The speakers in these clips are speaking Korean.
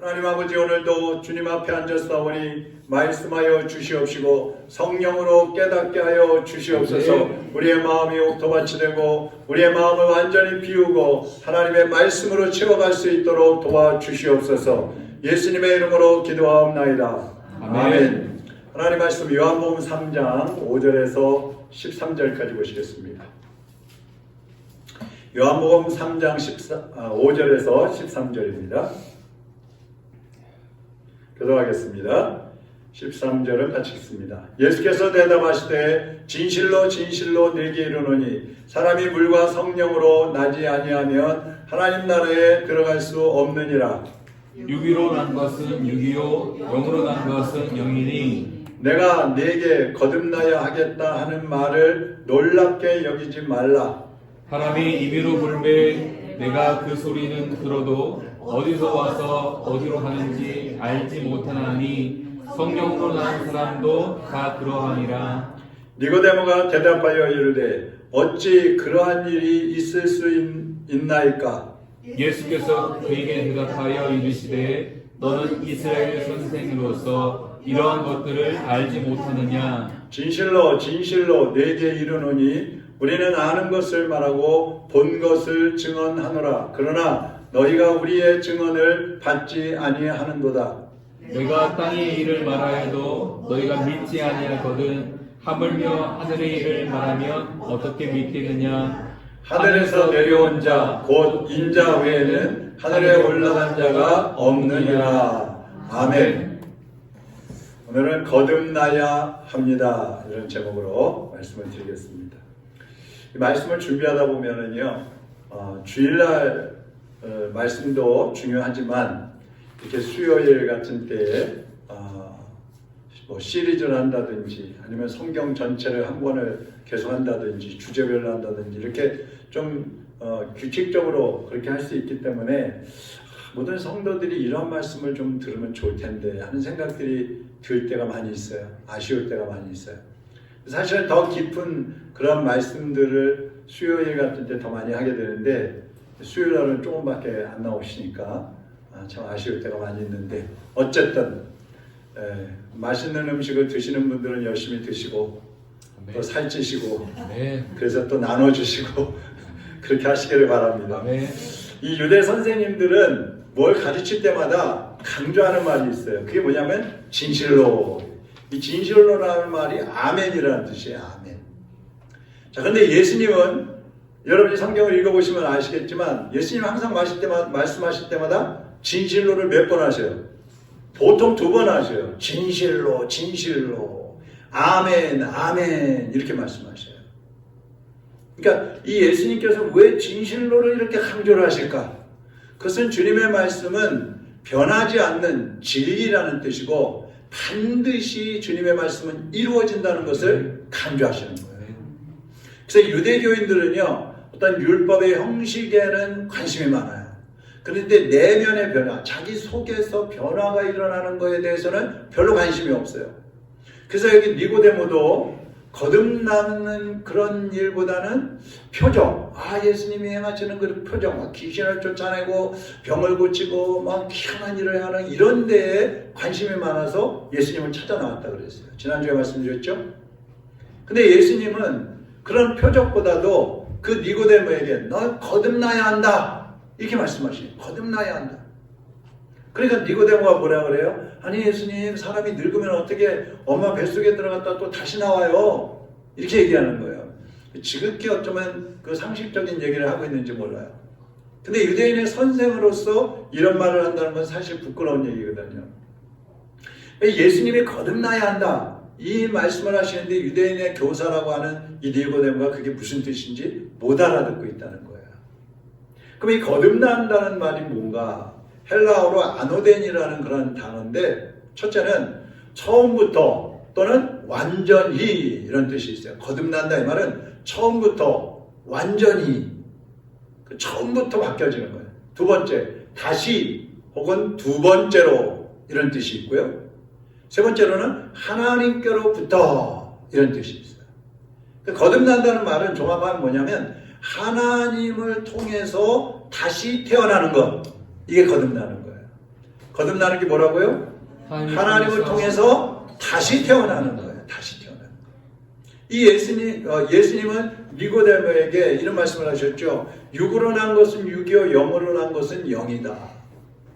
하나님 아버지, 오늘도 주님 앞에 앉았사오니 말씀하여 주시옵시고 성령으로 깨닫게 하여 주시옵소서. 우리의 마음이 옥토밭이 되고 우리의 마음을 완전히 비우고 하나님의 말씀으로 채워갈 수 있도록 도와주시옵소서. 예수님의 이름으로 기도하옵나이다. 아멘. 하나님 말씀 요한복음 3장 5절에서 13절까지 보시겠습니다. 요한복음 3장 5절에서 13절입니다. 교도하겠습니다. 13절을 같이 읽습니다. 예수께서 대답하시되 진실로 진실로 내게 이르노니 사람이 물과 성령으로 나지 아니하면 하나님 나라에 들어갈 수 없느니라. 육이로 난 것은 육이요 영으로 난 것은 영이니 내가 네게 거듭나야 하겠다 하는 말을 놀랍게 여기지 말라. 사람이 임의로 물매 내가 그 소리는 들어도 어디서 와서 어디로 가는지 알지 못하나니 성령으로 난 사람도 다 그러하니라. 니고데모가 대답하여 이르되 어찌 그러한 일이 있을 수 있나이까? 예수께서 그에게 대답하여 이르시되 너는 이스라엘 선생으로서 이러한 것들을 알지 못하느냐? 진실로 진실로 내게 이르노니 우리는 아는 것을 말하고 본 것을 증언하노라. 그러나 너희가 우리의 증언을 받지 아니하는도다. 내가 땅의 일을 말하여도 너희가 믿지 아니하거든 하물며 하늘의 일을 말하면 어떻게 믿겠느냐? 하늘에서 내려온 자 곧 인자 외에는 하늘에 올라간 자가 없느니라. 아멘. 오늘은 거듭나야 합니다. 이런 제목으로 말씀을 드리겠습니다. 이 말씀을 준비하다 보면은요, 주일날 말씀도 중요하지만 이렇게 수요일 같은 때에 뭐 시리즈를 한다든지 아니면 성경 전체를 한 권을 계속 한다든지 주제별로 한다든지 이렇게 좀 규칙적으로 그렇게 할 수 있기 때문에 모든 성도들이 이런 말씀을 좀 들으면 좋을 텐데 하는 생각들이 들 때가 많이 있어요. 아쉬울 때가 많이 있어요. 사실은 더 깊은 그런 말씀들을 수요일 같은 때 더 많이 하게 되는데 수요일 날은 조금밖에 안 나오시니까 참 아쉬울 때가 많이 있는데 어쨌든 맛있는 음식을 드시는 분들은 열심히 드시고 또 살찌시고 그래서 또 나눠주시고 그렇게 하시기를 바랍니다. 이 유대 선생님들은 뭘 가르칠 때마다 강조하는 말이 있어요. 그게 뭐냐면 진실로. 이 진실로라는 말이 아멘이라는 뜻이에요. 아멘. 자, 근데 예수님은 여러분이 성경을 읽어보시면 아시겠지만 예수님 항상 말씀하실 때마다 진실로를 몇 번 하셔요? 보통 2번 하셔요. 진실로, 진실로, 아멘, 아멘 이렇게 말씀하셔요. 그러니까 이 예수님께서 왜 진실로를 이렇게 강조를 하실까? 그것은 주님의 말씀은 변하지 않는 진리라는 뜻이고 반드시 주님의 말씀은 이루어진다는 것을 강조하시는 거예요. 그래서 유대교인들은요, 어떤 율법의 형식에는 관심이 많아요. 그런데 내면의 변화, 자기 속에서 변화가 일어나는 것에 대해서는 별로 관심이 없어요. 그래서 여기 니고데모도 거듭나는 그런 일보다는 표정, 예수님이 행하시는 그 표정, 귀신을 쫓아내고 병을 고치고 막 희한한 일을 하는 이런 데에 관심이 많아서 예수님을 찾아 나왔다 그랬어요. 지난주에 말씀드렸죠? 근데 예수님은 그런 표적보다도 그 니고데모에게 너 거듭나야 한다 이렇게 말씀하시네요. 거듭나야 한다. 그러니까 니고데모가 뭐라 그래요? 아니 예수님, 사람이 늙으면 어떻게 엄마 뱃속에 들어갔다 또 다시 나와요? 이렇게 얘기하는 거예요. 지극히 어쩌면 그 상식적인 얘기를 하고 있는지 몰라요. 근데 유대인의 선생으로서 이런 말을 한다는 건 사실 부끄러운 얘기거든요. 예수님이 거듭나야 한다 이 말씀을 하시는데 유대인의 교사라고 하는 이 니고데모가 그게 무슨 뜻인지 못 알아듣고 있다는 거예요. 그럼 이 거듭난다는 말이 뭔가? 헬라어로 아노덴이라는 그런 단어인데 첫째는 처음부터 또는 완전히 이런 뜻이 있어요. 거듭난다 이 말은 처음부터 완전히 처음부터 바뀌어지는 거예요. 두 번째 다시 혹은 두 번째로 이런 뜻이 있고요. 세 번째로는 하나님께로부터 이런 뜻이 있어요. 거듭난다는 말은 종합하면 뭐냐면 하나님을 통해서 다시 태어나는 것, 이게 거듭나는 거예요. 거듭나는 게 뭐라고요? 하나님을 통해서 다시 태어나는 거예요. 다시 태어나는 거예요. 이 예수님은 니고데모에게 이런 말씀을 하셨죠. 육으로 난 것은 육이요 영으로 난 것은 영이다.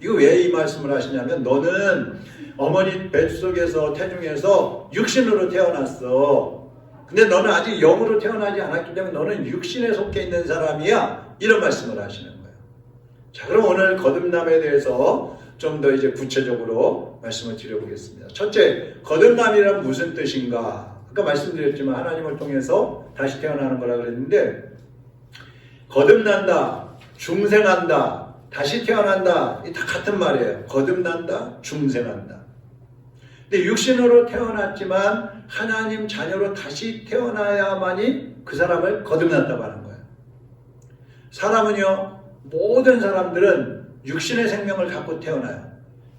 이거 왜 이 말씀을 하시냐면 너는 어머니 뱃속에서 태중에서 육신으로 태어났어. 근데 너는 아직 영으로 태어나지 않았기 때문에 너는 육신에 속해 있는 사람이야. 이런 말씀을 하시는 거예요. 자, 그럼 오늘 거듭남에 대해서 좀 더 이제 구체적으로 말씀을 드려보겠습니다. 첫째, 거듭남이란 무슨 뜻인가? 아까 말씀드렸지만 하나님을 통해서 다시 태어나는 거라 그랬는데 거듭난다, 중생한다, 다시 태어난다. 이 다 같은 말이에요. 거듭난다, 중생한다. 근데 육신으로 태어났지만 하나님 자녀로 다시 태어나야만이 그 사람을 거듭난다고 하는 거예요. 사람은요, 모든 사람들은 육신의 생명을 갖고 태어나요.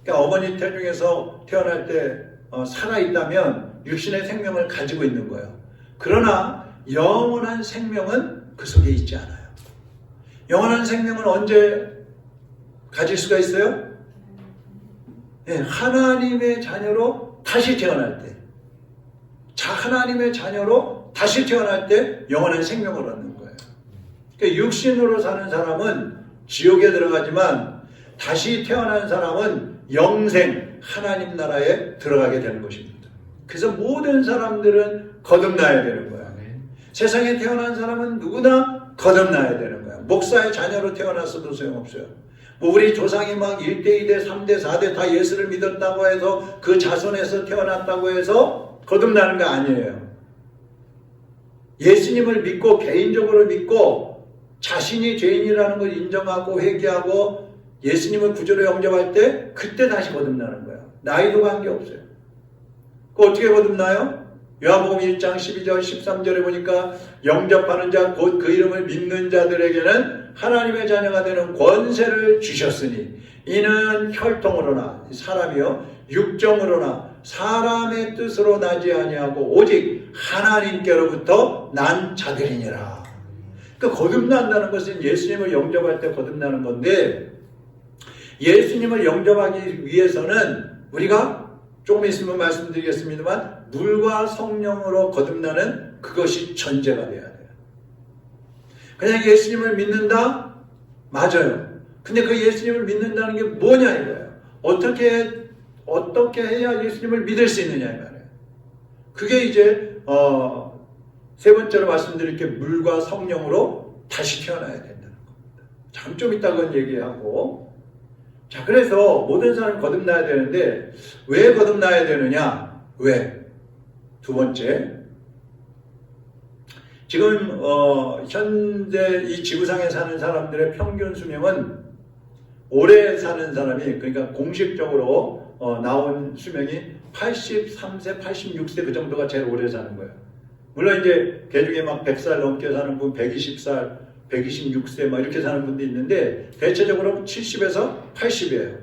그러니까 어머니 태중에서 태어날 때 살아있다면 육신의 생명을 가지고 있는 거예요. 그러나 영원한 생명은 그 속에 있지 않아요. 영원한 생명은 언제 가질 수가 있어요? 네, 하나님의 자녀로 다시 태어날 때. 하나님의 자녀로 다시 태어날 때 영원한 생명을 얻는 거예요. 그러니까 육신으로 사는 사람은 지옥에 들어가지만 다시 태어난 사람은 영생, 하나님 나라에 들어가게 되는 것입니다. 그래서 모든 사람들은 거듭나야 되는 거예요. 세상에 태어난 사람은 누구나 거듭나야 되는 거예요. 목사의 자녀로 태어났어도 소용없어요. 우리 조상이 막 1대, 2대, 3대, 4대 다 예수를 믿었다고 해서 그 자손에서 태어났다고 해서 거듭나는 거 아니에요. 예수님을 믿고 개인적으로 믿고 자신이 죄인이라는 걸 인정하고 회개하고 예수님을 구주로 영접할 때 그때 다시 거듭나는 거예요. 나이도 관계없어요. 그 어떻게 거듭나요? 요한복음 1장 12절 13절에 보니까 영접하는 자 곧 그 이름을 믿는 자들에게는 하나님의 자녀가 되는 권세를 주셨으니 이는 혈통으로나 사람이요 육정으로나 사람의 뜻으로 나지 아니하고 오직 하나님께로부터 난 자들이니라. 그러니까 거듭난다는 것은 예수님을 영접할 때 거듭나는 건데 예수님을 영접하기 위해서는 우리가 조금 있으면 말씀드리겠습니다만 물과 성령으로 거듭나는 그것이 전제가 돼야 돼요. 그냥 예수님을 믿는다? 맞아요. 근데 그 예수님을 믿는다는 게 뭐냐 이거예요. 어떻게 해야 예수님을 믿을 수 있느냐 이 말이에요. 그게 이제 세 번째로 말씀드릴 게 물과 성령으로 다시 태어나야 된다는 겁니다. 참 좀 이따 그건 얘기하고 자 그래서 모든 사람이 거듭나야 되는데 왜 거듭나야 되느냐? 왜? 두 번째 지금 현재 이 지구상에 사는 사람들의 평균 수명은 오래 사는 사람이 그러니까 공식적으로 나온 수명이 83세, 86세 그 정도가 제일 오래 사는 거예요. 물론 이제 그 중에 막 100살 넘게 사는 분, 120살, 126세 막 이렇게 사는 분도 있는데 대체적으로 70에서 80이에요.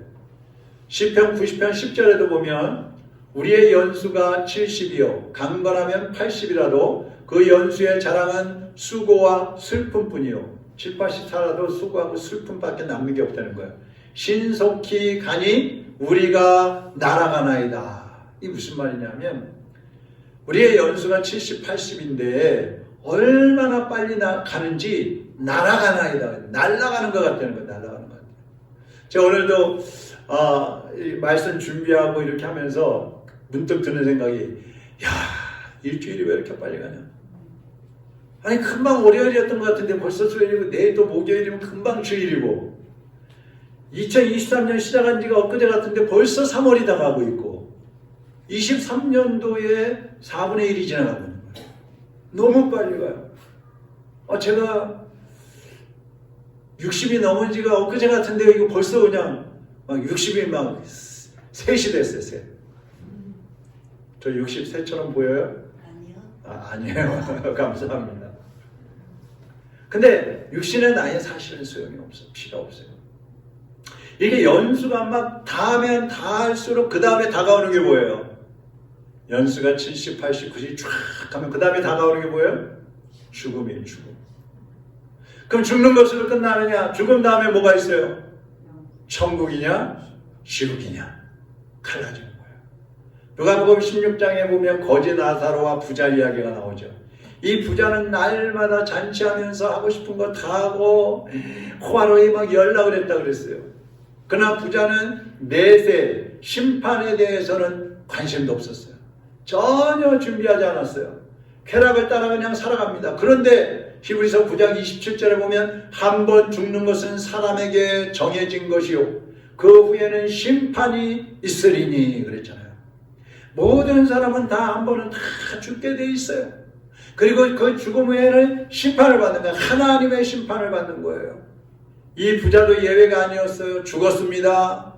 시편 90편 10절에도 보면 우리의 연수가 70이요 강건하면 80이라도 그 연수의 자랑은 수고와 슬픔뿐이요 7, 80 살아도 수고하고 슬픔밖에 남는 게 없다는 거예요. 신속히 가니 우리가 날아가나이다. 이게 무슨 말이냐면 우리의 연수가 70, 80인데 얼마나 빨리 가는지 날아가나이다. 날아가는 것 같다는 거예요. 날아가는 것 같아요. 제가 오늘도 이 말씀 준비하고 이렇게 하면서 문득 드는 생각이 야 일주일이 왜 이렇게 빨리 가냐. 아니 금방 월요일이었던 것 같은데 벌써 수요일이고 내일 또 목요일이면 금방 주일이고 2023년 시작한 지가 엊그제 같은데 벌써 3월이 다 가고 있고 23년도에 4분의 1이 지나가고 있는 거예요. 너무 빨리 가요. 제가 60이 넘은 지가 엊그제 같은데 이거 벌써 그냥 막 60이 막 3시 됐어요. 셋. 저 63처럼 보여요? 아니요. 아니에요. 감사합니다. 근데 육신의 나이에 사실은 소용이 없어요. 필요 없어요. 이게 연수가 막 다하면 다할수록 그 다음에 다가오는 게 뭐예요? 연수가 70, 80, 90 쫙 가면 그 다음에 다가오는 게 뭐예요? 죽음이에요. 죽음. 그럼 죽는 것으로 끝나느냐? 죽음 다음에 뭐가 있어요? 천국이냐? 지옥이냐? 갈라지는 거예요. 누가복음 16장에 보면 거지 나사로와 부자 이야기가 나오죠. 이 부자는 날마다 잔치하면서 하고 싶은 거 다 하고 호화로이 막 연락을 했다 그랬어요. 그러나 부자는 내세, 심판에 대해서는 관심도 없었어요. 전혀 준비하지 않았어요. 쾌락을 따라 그냥 살아갑니다. 그런데 히브리서 9장 27절에 보면 한 번 죽는 것은 사람에게 정해진 것이요 그 후에는 심판이 있으리니 그랬잖아요. 모든 사람은 다 한 번은 다 죽게 돼 있어요. 그리고 그 죽음 후에는 심판을 받는 거예요. 하나님의 심판을 받는 거예요. 이 부자도 예외가 아니었어요. 죽었습니다.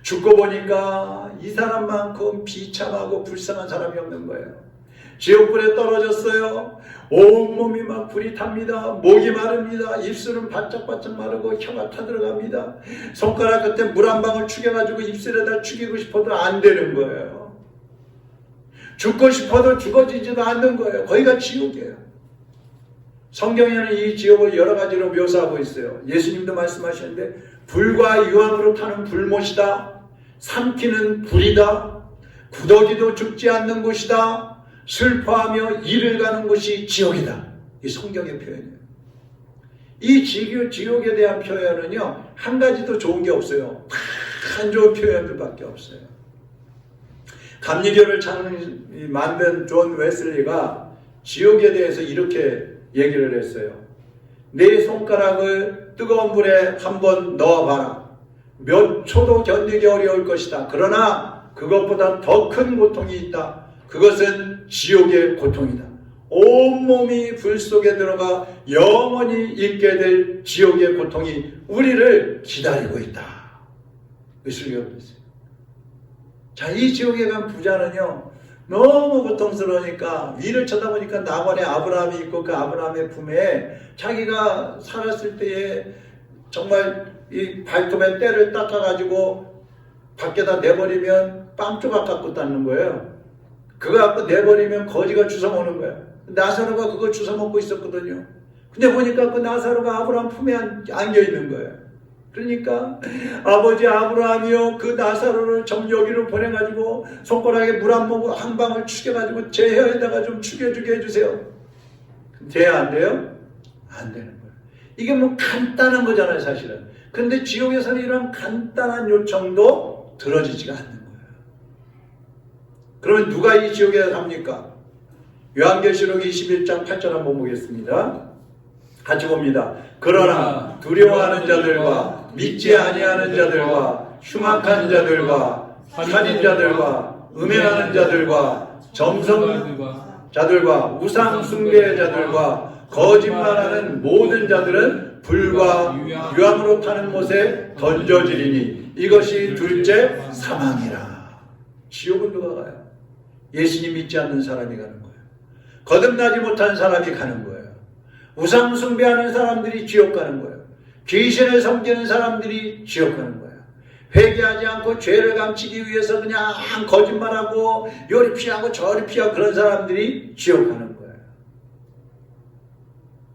죽고 보니까 이 사람만큼 비참하고 불쌍한 사람이 없는 거예요. 지옥불에 떨어졌어요. 온몸이 막 불이 탑니다. 목이 마릅니다. 입술은 바짝바짝 마르고 혀가 타들어갑니다. 손가락 끝에 물 한 방울 축여가지고 입술에다 축이고 싶어도 안 되는 거예요. 죽고 싶어도 죽어지지도 않는 거예요. 거기가 지옥이에요. 성경에는 이 지옥을 여러 가지로 묘사하고 있어요. 예수님도 말씀하시는데 불과 유황으로 타는 불못이다. 삼키는 불이다. 구더기도 죽지 않는 곳이다. 슬퍼하며 이를 가는 곳이 지옥이다. 이 성경의 표현이에요. 이 지옥에 대한 표현은요, 한 가지도 좋은 게 없어요. 다 안 좋은 표현들밖에 없어요. 감리교를 만든 존 웨슬리가 지옥에 대해서 이렇게 얘기를 했어요. 내 손가락을 뜨거운 물에 한번 넣어봐라. 몇 초도 견디기 어려울 것이다. 그러나 그것보다 더 큰 고통이 있다. 그것은 지옥의 고통이다. 온몸이 불 속에 들어가 영원히 있게 될 지옥의 고통이 우리를 기다리고 있다. 웨슬리가 그랬어요. 자, 이 지옥에 간 부자는요, 너무 고통스러우니까 위를 쳐다보니까 낙원에 아브라함이 있고 그 아브라함의 품에 자기가 살았을 때에 정말 이 발톱에 때를 닦아가지고 밖에다 내버리면 빵 조각 갖고 닦는 거예요. 그거 갖고 내버리면 거지가 주워먹는 거예요. 나사로가 그거 주워먹고 있었거든요. 근데 보니까 그 나사로가 아브라함 품에 안겨있는 거예요. 그러니까 아버지 아브라함이요, 그 나사로를 좀 여기로 보내가지고 손가락에 물 한 모금 한 방울 축여가지고 제 혀에다가 좀 축여주게 해주세요. 돼야 안 돼요? 안 되는 거예요. 이게 뭐 간단한 거잖아요, 사실은. 근데 지옥에서는 이런 간단한 요청도 들어지지가 않는 거예요. 그러면 누가 이 지옥에 갑니까? 요한계시록 21장 8절 한번 보겠습니다. 같이 봅니다. 그러나 두려워하는 자들과 믿지 아니하는 자들과 흉악한 자들과 살인자들과 음행하는 자들과 점성자들과 우상 숭배자들과 거짓말하는 모든 자들은 불과 유황으로 타는 못에 던져지리니 이것이 둘째 사망이라. 지옥은 누가 가요? 예수님 믿지 않는 사람이 가는 거예요. 거듭나지 못한 사람이 가는 거예요. 우상 숭배하는 사람들이 지옥 가는 거예요. 귀신을 섬기는 사람들이 지옥 가는 거예요. 회개하지 않고 죄를 감추기 위해서 그냥 거짓말하고 요리 피하고 저리 피하고 그런 사람들이 지옥 가는 거예요.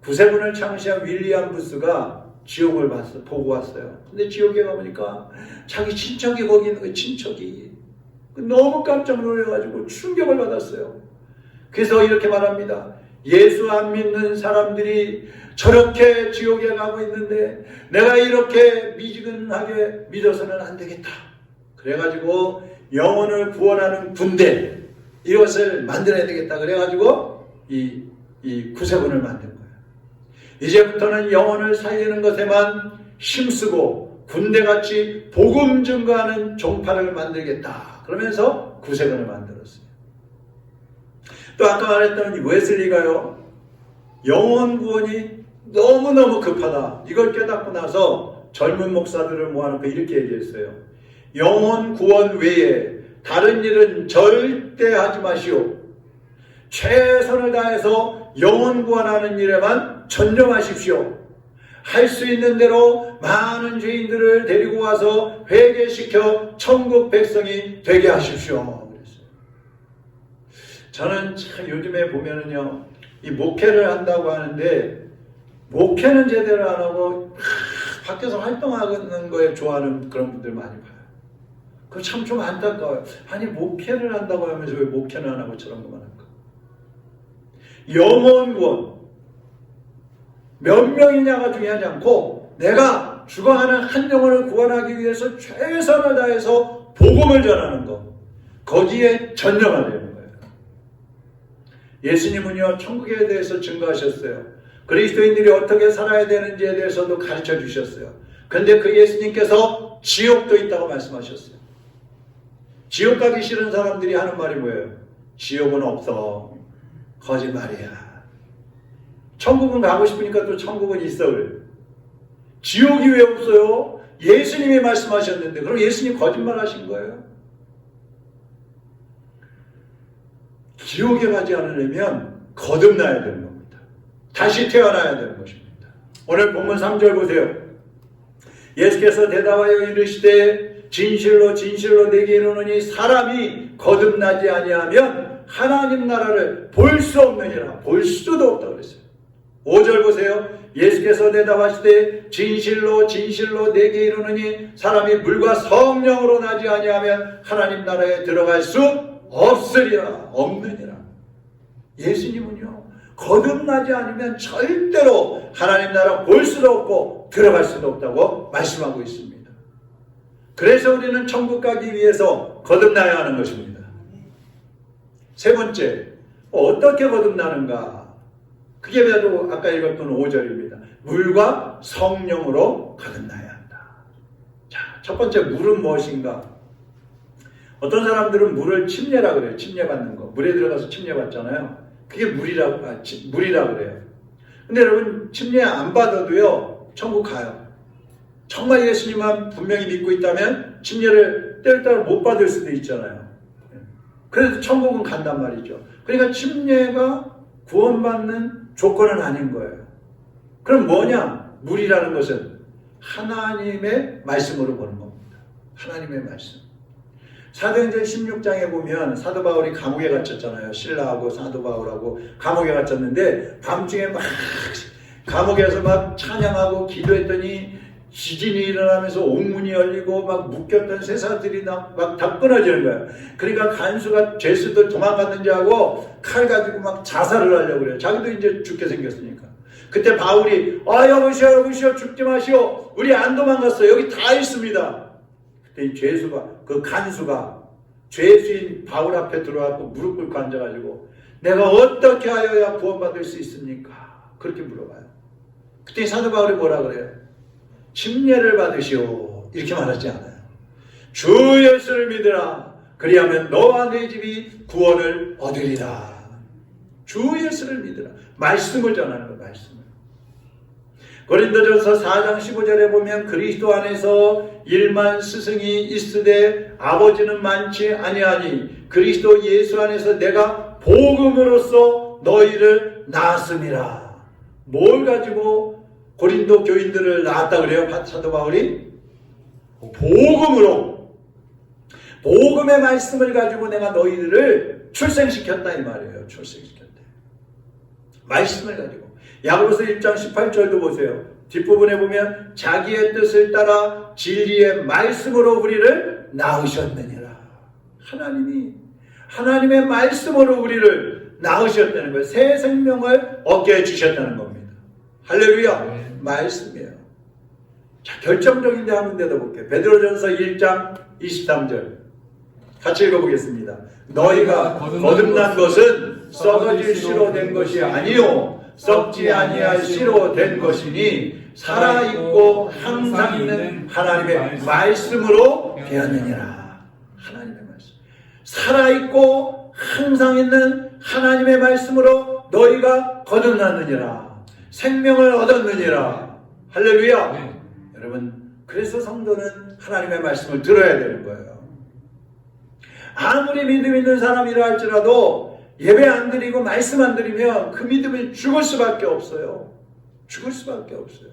구세군을 창시한 윌리엄 부스가 지옥을 보고 왔어요. 근데 지옥에 가보니까 자기 친척이 거기 있는 거예요. 친척이. 너무 깜짝 놀라가지고 충격을 받았어요. 그래서 이렇게 말합니다. 예수 안 믿는 사람들이 저렇게 지옥에 가고 있는데 내가 이렇게 미지근하게 믿어서는 안 되겠다. 그래가지고 영혼을 구원하는 군대, 이것을 만들어야 되겠다. 그래가지고 이 구세군을 만든 거예요. 이제부터는 영혼을 살리는 것에만 힘쓰고 군대같이 복음 증거하는 종파를 만들겠다. 그러면서 구세군을 만들었어요. 또 아까 말했던 웨슬리가요, 영혼 구원이 너무너무 급하다. 이걸 깨닫고 나서 젊은 목사들을 모아놓고 이렇게 얘기했어요. 영혼 구원 외에 다른 일은 절대 하지 마시오. 최선을 다해서 영혼 구원하는 일에만 전념하십시오. 할 수 있는 대로 많은 죄인들을 데리고 와서 회개시켜 천국 백성이 되게 하십시오. 저는 참 요즘에 보면은요, 이 목회를 한다고 하는데 목회는 제대로 안 하고 밖에서 활동하는 거에 좋아하는 그런 분들 많이 봐요. 그거 참 좀 안타까워요. 아니 목회를 한다고 하면서 왜 목회는 안 하고 저런 것만 할까? 영혼 구원 몇 명이냐가 중요하지 않고 내가 죽어가는 한 영혼을 구원하기 위해서 최선을 다해서 복음을 전하는 것, 거기에 전념하야 되는 거예요. 예수님은요 천국에 대해서 증거하셨어요. 그리스도인들이 어떻게 살아야 되는지에 대해서도 가르쳐 주셨어요. 그런데 그 예수님께서 지옥도 있다고 말씀하셨어요. 지옥 가기 싫은 사람들이 하는 말이 뭐예요? 지옥은 없어. 거짓말이야. 천국은 가고 싶으니까 또 천국은 있어 그래요. 지옥이 왜 없어요? 예수님이 말씀하셨는데 그럼 예수님 거짓말 하신 거예요? 지옥에 가지 않으려면 거듭나야 되는 겁니다. 다시 태어나야 되는 것입니다. 오늘 본문 3절 보세요. 예수께서 대답하여 이르시되 진실로 진실로 내게 이르노니 사람이 거듭나지 아니하면 하나님 나라를 볼 수 없느니라. 볼 수도 없다고 그랬어요. 5절 보세요. 예수께서 대답하시되 진실로 진실로 내게 이르노니 사람이 물과 성령으로 나지 아니하면 하나님 나라에 들어갈 수 없으리라. 없느니라. 예수님은요 거듭나지 않으면 절대로 하나님 나라 볼 수도 없고 들어갈 수도 없다고 말씀하고 있습니다. 그래서 우리는 천국 가기 위해서 거듭나야 하는 것입니다. 세 번째, 어떻게 거듭나는가? 그게 바로 아까 읽었던 5절입니다. 물과 성령으로 거듭나야 한다. 자, 첫 번째 물은 무엇인가? 어떤 사람들은 물을 침례라 그래요. 침례받는 거. 물에 들어가서 침례받잖아요. 그게 물이라고 그래요. 근데 여러분 침례 안 받아도요 천국 가요. 정말 예수님만 분명히 믿고 있다면 침례를 때를 따라 못 받을 수도 있잖아요. 그래도 천국은 간단 말이죠. 그러니까 침례가 구원받는 조건은 아닌 거예요. 그럼 뭐냐? 물이라는 것은 하나님의 말씀으로 보는 겁니다. 하나님의 말씀. 사도행전 16장에 보면 사도 바울이 감옥에 갇혔잖아요. 신라하고 사도 바울하고 감옥에 갇혔는데 밤중에 막 감옥에서 막 찬양하고 기도했더니 지진이 일어나면서 옥문이 열리고 막 묶였던 쇠사들이 막 다 끊어지는 거예요. 그러니까 간수가 죄수들 도망갔는지 하고 칼 가지고 막 자살을 하려고 그래요. 자기도 이제 죽게 생겼으니까. 그때 바울이 여보시오 죽지 마시오. 우리 안 도망갔어요. 여기 다 있습니다. 그때 이 죄수가 그 간수가 죄수인 바울 앞에 들어와서 무릎 꿇고 앉아가지고 내가 어떻게 하여야 구원받을 수 있습니까? 그렇게 물어봐요. 그때 사도 바울이 뭐라 그래요? 침례를 받으시오. 이렇게 말하지 않아요. 주 예수를 믿으라. 그리하면 너와 내 집이 구원을 얻으리라. 주 예수를 믿으라. 말씀을 전하는 거예요. 말씀을. 고린도전서 4장 15절에 보면 그리스도 안에서 일만 스승이 있으되 아버지는 많지 아니하니 그리스도 예수 안에서 내가 복음으로써 너희를 낳았음이라. 뭘 가지고 고린도 교인들을 낳았다 그래요? 사도 바울이? 복음으로. 복음의 말씀을 가지고 내가 너희들을 출생시켰다 이 말이에요. 출생시켰다. 말씀을 가지고. 야고보서 1장 18절도 보세요. 뒷부분에 보면 자기의 뜻을 따라 진리의 말씀으로 우리를 낳으셨느니라. 하나님이 하나님의 말씀으로 우리를 낳으셨다는 거예요. 새 생명을 얻게 해주셨다는 겁니다. 할렐루야. 말씀이에요. 자, 결정적인 데 한번 내다볼게요. 베드로전서 1장 23절 같이 읽어보겠습니다. 너희가 거듭난 것은 썩어질 씨로 된 것이 아니요 썩지 아니할 씨로 된 것이니 살아있고 항상 있는 하나님의 말씀으로 되었느니라. 하나님의 말씀. 살아있고 항상 있는 하나님의 말씀으로 너희가 거듭났느니라. 생명을 얻었느니라. 할렐루야. 네. 여러분 그래서 성도는 하나님의 말씀을 들어야 되는 거예요. 아무리 믿음 있는 사람이라 할지라도 예배 안 드리고 말씀 안 드리면 그 믿음이 죽을 수밖에 없어요. 죽을 수밖에 없어요.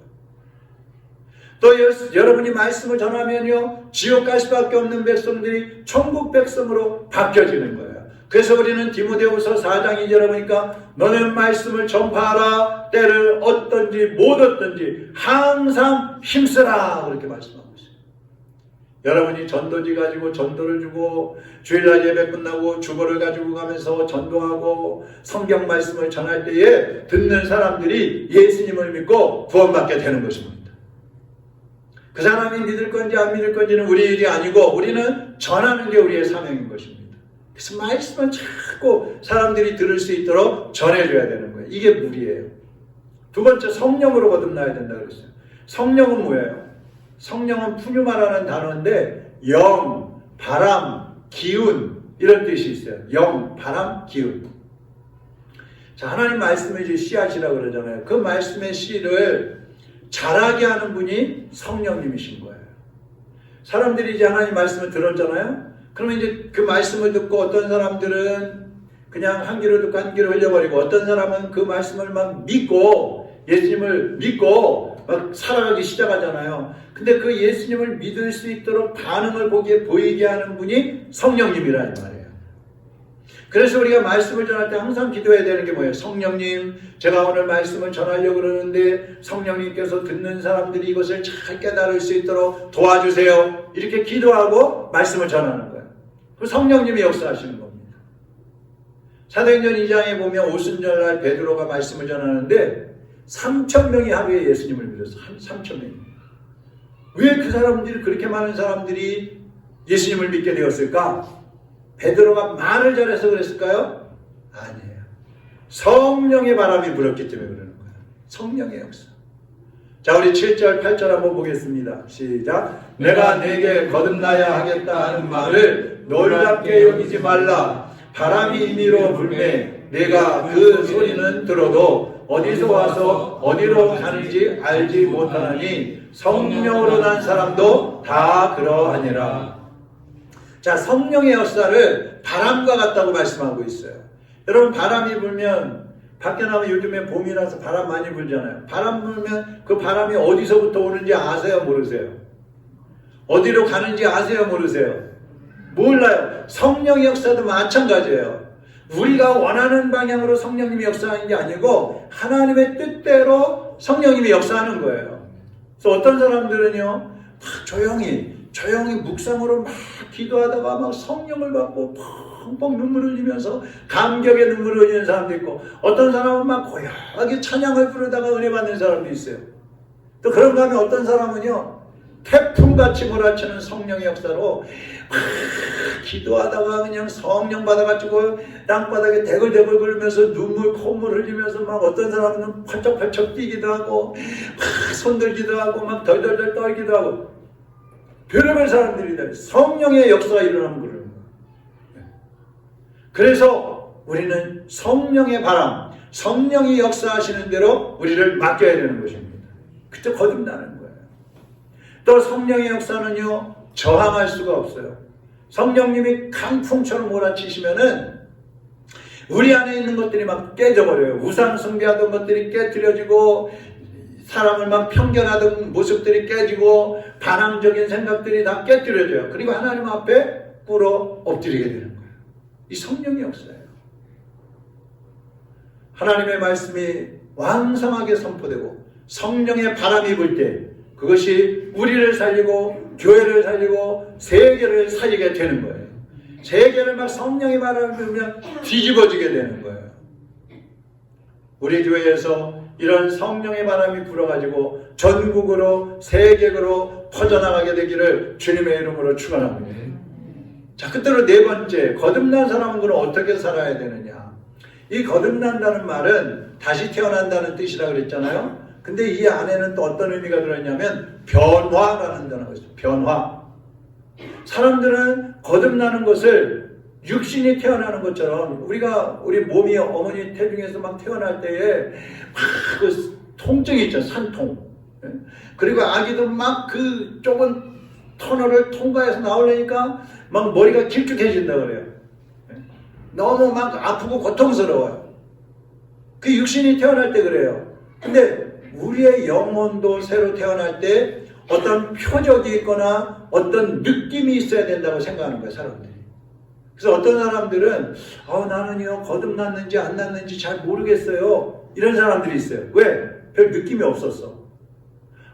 또 여러분이 말씀을 전하면요 지옥 갈 수밖에 없는 백성들이 천국 백성으로 바뀌어지는 거예요. 그래서 우리는 디모데후서 4장 2절에 보니까 너는 말씀을 전파하라. 때를 얻든지 못 얻든지 항상 힘쓰라. 그렇게 말씀하고 있어요. 여러분이 전도지 가지고 전도를 주고 주일날 예배 끝나고 주보를 가지고 가면서 전도하고 성경 말씀을 전할 때에 듣는 사람들이 예수님을 믿고 구원받게 되는 것입니다. 그 사람이 믿을 건지 안 믿을 건지는 우리 일이 아니고 우리는 전하는 게 우리의 사명인 것입니다. 그래서 말씀을 자꾸 사람들이 들을 수 있도록 전해줘야 되는 거예요. 이게 물이에요. 두 번째, 성령으로 거듭나야 된다고 그랬어요. 성령은 뭐예요? 성령은 푸뉴마라는 단어인데 영, 바람, 기운 이런 뜻이 있어요. 영, 바람, 기운. 자, 하나님 말씀의 이제 씨앗이라고 그러잖아요. 그 말씀의 씨를 자라게 하는 분이 성령님이신 거예요. 사람들이 이제 하나님 말씀을 들었잖아요. 그러면 이제 그 말씀을 듣고 어떤 사람들은 그냥 한 귀로 듣고 한 귀로 흘려버리고 어떤 사람은 그 말씀을 막 믿고 예수님을 믿고 막 살아가기 시작하잖아요. 근데 그 예수님을 믿을 수 있도록 반응을 보이게 하는 분이 성령님이라는 말이에요. 그래서 우리가 말씀을 전할 때 항상 기도해야 되는 게 뭐예요? 성령님, 제가 오늘 말씀을 전하려고 그러는데 성령님께서 듣는 사람들이 이것을 잘 깨달을 수 있도록 도와주세요. 이렇게 기도하고 말씀을 전하는 거예요. 그 성령님이 역사하시는 겁니다. 사도행전 2장에 보면 오순절날 베드로가 말씀을 전하는데 3,000명이 하루에 예수님을 믿었어. 3,000명이. 왜 그 사람들이, 그렇게 많은 사람들이 예수님을 믿게 되었을까? 베드로가 말을 잘해서 그랬을까요? 아니에요. 성령의 바람이 불었기 때문에 그러는 거예요. 성령의 역사. 자, 우리 7절, 8절 한번 보겠습니다. 시작. 내가 내게 거듭나야 하겠다 하는 말을 놀랍게 여기지 말라. 바람이 임의로 불매 내가 그 소리는 들어도 어디서 와서 어디로 가는지 알지 못하나니 성령으로 난 사람도 다 그러하니라. 자, 성령의 역사를 바람과 같다고 말씀하고 있어요. 여러분, 바람이 불면 밖에 나가면 요즘에 봄이라서 바람 많이 불잖아요. 바람 불면 그 바람이 어디서부터 오는지 아세요? 모르세요? 어디로 가는지 아세요? 모르세요? 몰라요. 성령의 역사도 마찬가지예요. 우리가 원하는 방향으로 성령님이 역사하는 게 아니고 하나님의 뜻대로 성령님이 역사하는 거예요. 그래서 어떤 사람들은요, 막 조용히 묵상으로 막 기도하다가 막 성령을 받고 펑펑 눈물을 흘리면서 감격의 눈물을 흘리는 사람도 있고, 어떤 사람은 막 고요하게 찬양을 부르다가 은혜 받는 사람도 있어요. 또 그런가 하면 어떤 사람은요, 태풍같이 몰아치는 성령의 역사로 막 기도하다가 그냥 성령 받아가지고 땅바닥에 대글대글 굴면서 눈물 콧물 흘리면서 막 어떤 사람은 펄쩍펄쩍 뛰기도 하고 막 손들기도 하고 막 덜덜덜 떨기도 하고 별의별 사람들이 다 성령의 역사가 일어나는 거예요. 그래서 우리는 성령의 바람, 성령이 역사하시는 대로 우리를 맡겨야 되는 것입니다. 그때 거듭나는 거예요. 또 성령의 역사는요, 저항할 수가 없어요. 성령님이 강풍처럼 몰아치시면은 우리 안에 있는 것들이 막 깨져버려요. 우상 숭배하던 것들이 깨뜨려지고 사람을 막 편견하던 모습들이 깨지고 반항적인 생각들이 다 깨뜨려져요. 그리고 하나님 앞에 꿇어 엎드리게 되는 거예요. 이 성령의 역사예요. 하나님의 말씀이 왕성하게 선포되고 성령의 바람이 불 때 그것이 우리를 살리고 교회를 살리고 세계를 살리게 되는 거예요. 세계를 막 성령의 바람이 불면 뒤집어지게 되는 거예요. 우리 교회에서 이런 성령의 바람이 불어가지고 전국으로 세계로 퍼져나가게 되기를 주님의 이름으로 축원합니다. 자, 끝으로 네 번째, 거듭난 사람은 그럼 어떻게 살아야 되느냐? 이 거듭난다는 말은 다시 태어난다는 뜻이라고 그랬잖아요. 근데 이 안에는 또 어떤 의미가 들어있냐면 변화라는 단어가 있어요. 변화. 사람들은 거듭나는 것을 육신이 태어나는 것처럼 우리 몸이 어머니 태중에서 막 태어날 때에 막 그 통증이 있죠. 산통. 그리고 아기도 막 그 좁은 터널을 통과해서 나오려니까 막 머리가 길쭉해진다 그래요. 너무 막 아프고 고통스러워요. 그 육신이 태어날 때 그래요. 근데 우리의 영혼도 새로 태어날 때 어떤 표적이 있거나 어떤 느낌이 있어야 된다고 생각하는 거예요, 사람들이. 그래서 어떤 사람들은 나는요 거듭났는지 안 났는지 잘 모르겠어요, 이런 사람들이 있어요. 왜? 별 느낌이 없었어.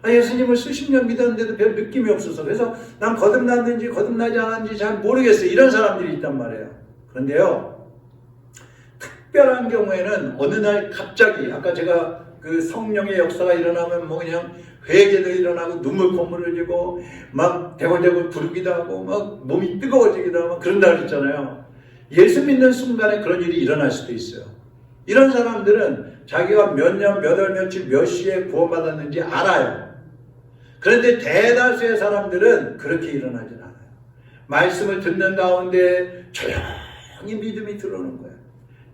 예수님을 수십 년 믿었는데도 별 느낌이 없어서 그래서 난 거듭났는지 거듭나지 않았는지 잘 모르겠어요. 이런 사람들이 있단 말이에요. 그런데요, 특별한 경우에는 어느 날 갑자기 아까 제가 그 성령의 역사가 일어나면 뭐 그냥 회개도 일어나고 눈물 콧물 흘리고 막 대곤대곤 부르기도 하고 막 몸이 뜨거워지기도 하고 그런다 그랬잖아요. 예수 믿는 순간에 그런 일이 일어날 수도 있어요. 이런 사람들은 자기가 몇 년, 몇 월, 며칠, 몇 시에 구원받았는지 알아요. 그런데 대다수의 사람들은 그렇게 일어나진 않아요. 말씀을 듣는 가운데 조용히 믿음이 들어오는 거예요.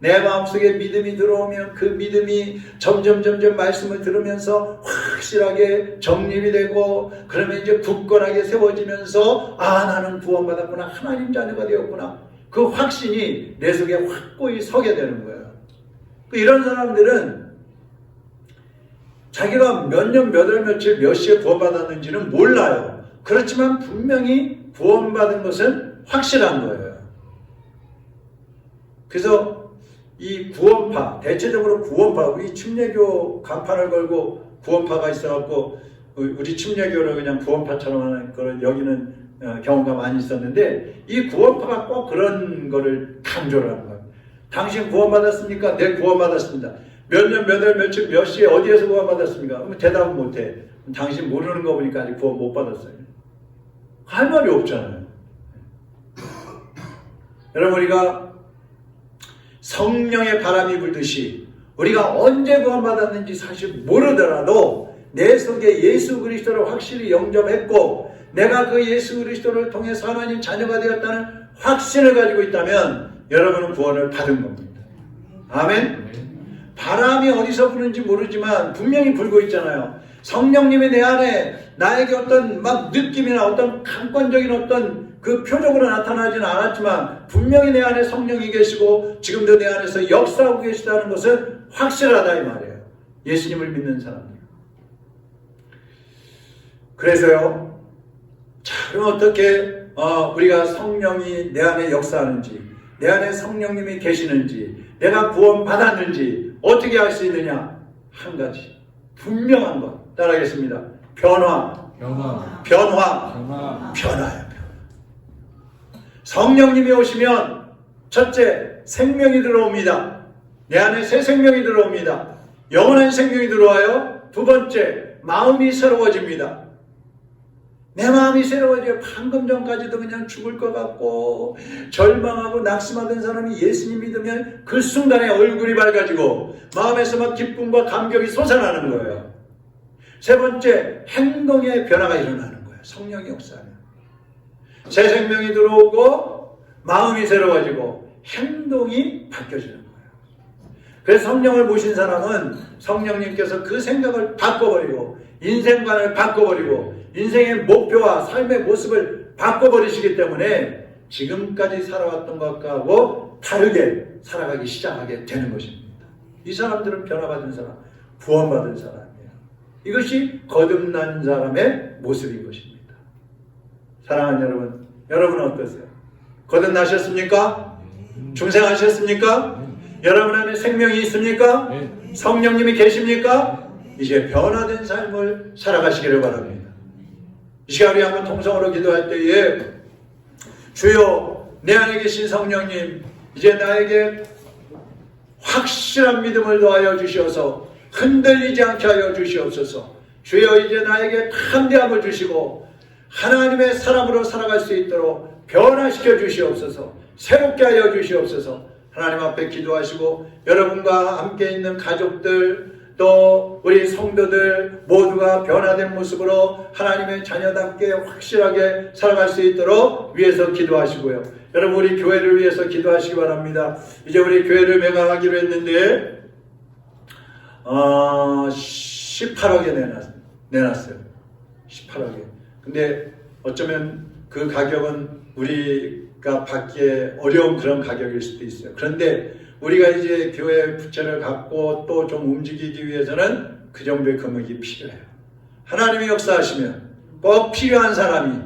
내 마음속에 믿음이 들어오면 그 믿음이 점점 말씀을 들으면서 확실하게 정립이 되고 그러면 이제 굳건하게 세워지면서 나는 구원받았구나. 하나님 자녀가 되었구나. 그 확신이 내 속에 확고히 서게 되는 거예요. 이런 사람들은 자기가 몇 년, 몇 월, 며칠, 몇 시에 구원받았는지는 몰라요. 그렇지만 분명히 구원받은 것은 확실한 거예요. 그래서 이 구원파, 대체적으로 구원파, 우리 침례교 간판을 걸고 구원파가 있어갖고 우리 침례교를 그냥 구원파처럼 하는 걸 여기는 경우가 많이 있었는데 이 구원파가 꼭 그런 거를 강조를 하는 거예요. 당신 구원받았습니까? 네, 구원받았습니다. 몇 년, 몇 월, 며칠, 몇 시에 어디에서 구원받았습니까? 그러면 대답은 못해. 당신 모르는 거 보니까 아직 구원 못 받았어요. 할 말이 없잖아요. 여러분, 우리가 성령의 바람이 불듯이 우리가 언제 구원받았는지 사실 모르더라도 내 속에 예수 그리스도를 확실히 영접했고 내가 그 예수 그리스도를 통해서 하나님 자녀가 되었다는 확신을 가지고 있다면 여러분은 구원을 받은 겁니다. 아멘? 바람이 어디서 부는지 모르지만 분명히 불고 있잖아요. 성령님이 내 안에 나에게 어떤 막 느낌이나 어떤 감관적인 어떤 그 표적으로 나타나지는 않았지만 분명히 내 안에 성령이 계시고 지금도 내 안에서 역사하고 계시다는 것은 확실하다 이 말이에요. 예수님을 믿는 사람들. 그래서요. 자, 그럼 어떻게 우리가 성령이 내 안에 역사하는지 내 안에 성령님이 계시는지 내가 구원받았는지 어떻게 알 수 있느냐? 한 가지 분명한 것 따라하겠습니다. 변화예요. 성령님이 오시면 첫째 생명이 들어옵니다. 내 안에 새 생명이 들어옵니다. 영원한 생명이 들어와요. 두 번째 마음이 새로워집니다. 내 마음이 새로워져요. 방금 전까지도 그냥 죽을 것 같고 절망하고 낙심하던 사람이 예수님 믿으면 그 순간에 얼굴이 밝아지고 마음에서 막 기쁨과 감격이 솟아나는 거예요. 세 번째, 행동의 변화가 일어나는 거예요. 성령이 역사하면. 새 생명이 들어오고 마음이 새로워지고 행동이 바뀌어지는 거예요. 그래서 성령을 모신 사람은 성령님께서 그 생각을 바꿔버리고 인생관을 바꿔버리고 인생의 목표와 삶의 모습을 바꿔버리시기 때문에 지금까지 살아왔던 것하고 다르게 살아가기 시작하게 되는 것입니다. 이 사람들은 변화받은 사람, 구원받은 사람이에요. 이것이 거듭난 사람의 모습인 것입니다. 사랑하는 여러분, 여러분은 어떠세요? 거듭나셨습니까? 중생하셨습니까? 여러분 안에 생명이 있습니까? 성령님이 계십니까? 이제 변화된 삶을 살아가시기를 바랍니다. 이 시간 우리 한번 통성으로 기도할 때에 주여 내 안에 계신 성령님 이제 나에게 확실한 믿음을 더하여 주시어서 흔들리지 않게 하여 주시옵소서. 주여 이제 나에게 담대함을 주시고 하나님의 사람으로 살아갈 수 있도록 변화시켜 주시옵소서. 새롭게 하여 주시옵소서. 하나님 앞에 기도하시고 여러분과 함께 있는 가족들 또 우리 성도들 모두가 변화된 모습으로 하나님의 자녀답게 확실하게 살아갈 수 있도록 위해서 기도하시고요. 여러분 우리 교회를 위해서 기도하시기 바랍니다. 이제 우리 교회를 매각하기로 했는데 18억에 내놨어요. 18억에. 근데 어쩌면 그 가격은 우리가 받기에 어려운 그런 가격일 수도 있어요. 그런데 우리가 이제 교회 부채를 갚고 또 좀 움직이기 위해서는 그 정도의 금액이 필요해요. 하나님이 역사하시면 꼭 필요한 사람이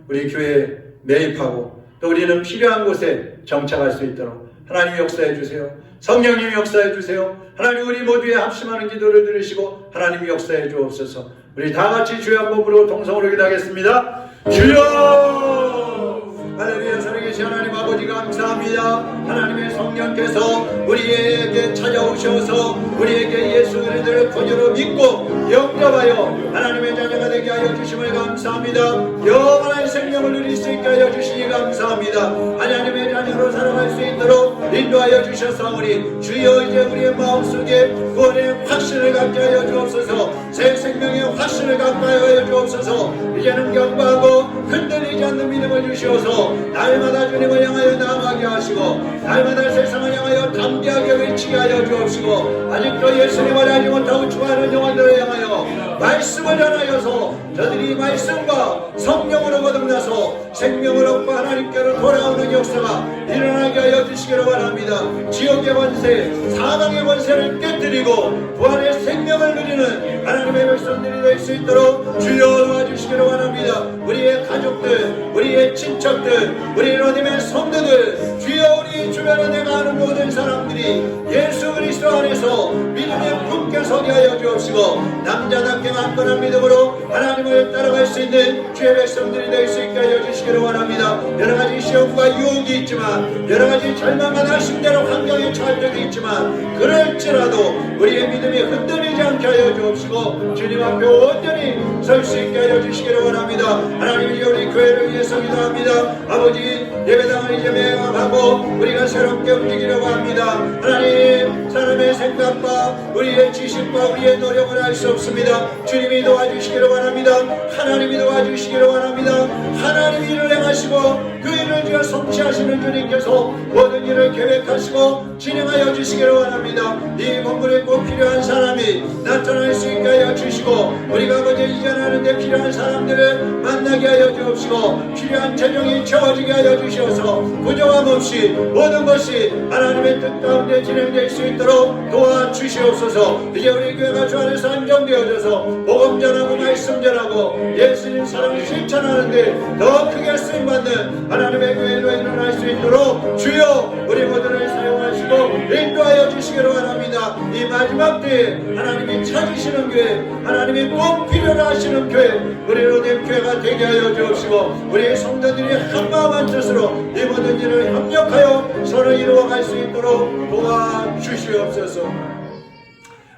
우리 교회에 매입하고 또 우리는 필요한 곳에 정착할 수 있도록 하나님이 역사해 주세요. 성령님이 역사해 주세요. 하나님 우리 모두의 합심하는 기도를 들으시고 하나님이 역사해 주옵소서. 우리 다 같이 주여 한 몸으로 동성으로 기도하겠습니다. 주여! 할렐루야. 살아계신 하나님 아버지 감사합니다. 하나님의 성령께서 우리에게 찾아오셔서 우리에게 예수 그리스도를 구주로 믿고 영접하여 하나님의 자녀가 되게 하여 주심을 감사합니다. 영원한 생명을 누릴 수 있게 하여 주시니 감사합니다. 하나님의 자녀로 살아갈 수 있도록 인도하여 주셨사오니 주여 이제 우리의 마음속에 구원의 확신을 갖게 하여 주옵소서. 새 생명의 확신을 갖게 하여 주옵소서. 이제는 경고하고 흔들리지 않는 믿음을 주시옵소서. 날마다 주님을 향하여 나아가게 하시고 날마다 세상을 향하여 담대하게 외치게 하여 주옵시고 아직도 예수님을 알지 못하고 추구하는 영혼들을 향하여 말씀을 전하여서 저들이 말씀과 성령으로 거듭나서 생명을 얻고 하나님께로 돌아오는 역사가 일어나게 하여 주시기를 바랍니다. 지옥의 권세, 사망의 권세를 깨뜨리고 부활의 생명을 누리는 하나님의 백성들이 될 수 있도록 주여 도와주시기를 바랍니다. 우리의 가족들, 우리의 친척들, 우리 하나님의 성도들, 주여 우리 주변에 내가 아는 모든 사람들이 예수 그리스도 안에서 믿음의 품게 서게 하여 주옵시고 남자답게 강건한 믿음으로 하나님을 따라갈 수 있는 주의 백성들이 될 수 있게 하여 주시기를 원합니다. 여러가지 시험과 유혹이 있지만 여러가지 절망과 날심대로 환경에 처할 때도 있지만 그럴지라도 우리의 믿음이 흔들리지 않게 하여 주옵시고 주님 앞에 온전히 설 수 있게 하여 주시기를 원합니다. 하나님이 우리 교회를 위해서 기도합니다. 아버지 예배당을 이제 매각하고 우리가 새롭게 움직이려고 합니다. 하나님 사람의 생각과 우리의 지식과 우리의 노력을 알 수 없습니다. 주님이 도와주시기를 원합니다. 하나님이 도와주시기를 원합니다. 하나님이 일을 행하시고 그 일을 지어 성취하시는 주님께서 모든 일을 계획하시고 진행하여 주시기를 원합니다. 이 건물에 꼭 필요한 사람이 나타날 수 있게 하여 주시고 우리가 그저 이전하는데 필요한 사람들을 만나게 하여 주옵시고 필요한 재정이 채워지게 하여 주시어서 부족함 없이 모든 것이 하나님의 뜻 가운데 진행될 수 있도록 도와주시옵소서. 이제 우리 교회가 주 안에서 안정되어져서 복음 전하고 말씀 전하고 예수님 사랑을 실천하는데 더 크게 쓰임받는 하나님의 교회로 일어날 수 있도록 주여 우리 모두를 사용하시고 인도하여 주시기를 원합니다. 이 마지막 때에 하나님이 찾으시는 교회, 하나님이 꼭 필요로 하시는 교회, 우리 로뎀 교회가 되게 하여 주옵시고 우리의 성도들이 한마음 한뜻으로 이 모든 일을 협력하여 서로 이루어갈 수 있도록 도와주시옵소서.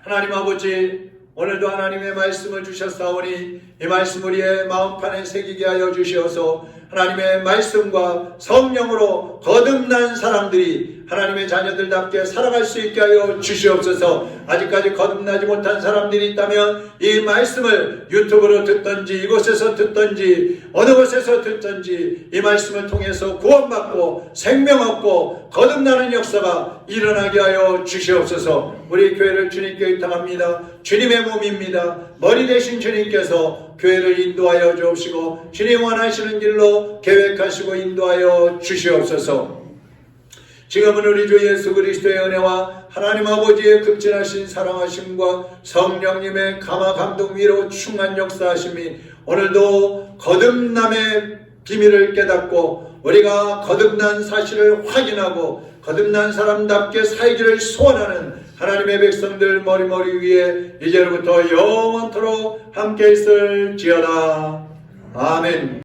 하나님 아버지 오늘도 하나님의 말씀을 주셨사오니 이 말씀 우리의 마음판에 새기게 하여 주시어서 하나님의 말씀과 성령으로 거듭난 사람들이 하나님의 자녀들답게 살아갈 수 있게 하여 주시옵소서. 아직까지 거듭나지 못한 사람들이 있다면 이 말씀을 유튜브로 듣든지 이곳에서 듣든지 어느 곳에서 듣든지 이 말씀을 통해서 구원받고 생명 얻고 거듭나는 역사가 일어나게 하여 주시옵소서. 우리 교회를 주님께 의탁합니다. 주님의 몸입니다. 머리 되신 주님께서 교회를 인도하여 주옵시고 주님 원하시는 길로 계획하시고 인도하여 주시옵소서. 지금은 우리 주 예수 그리스도의 은혜와 하나님 아버지의 극진하신 사랑하심과 성령님의 감화 감동 위로 충만 역사하심이 오늘도 거듭남의 비밀을 깨닫고 우리가 거듭난 사실을 확인하고 거듭난 사람답게 살기를 소원하는 하나님의 백성들 머리머리 위에 이제로부터 영원토록 함께 있을지어다. 아멘.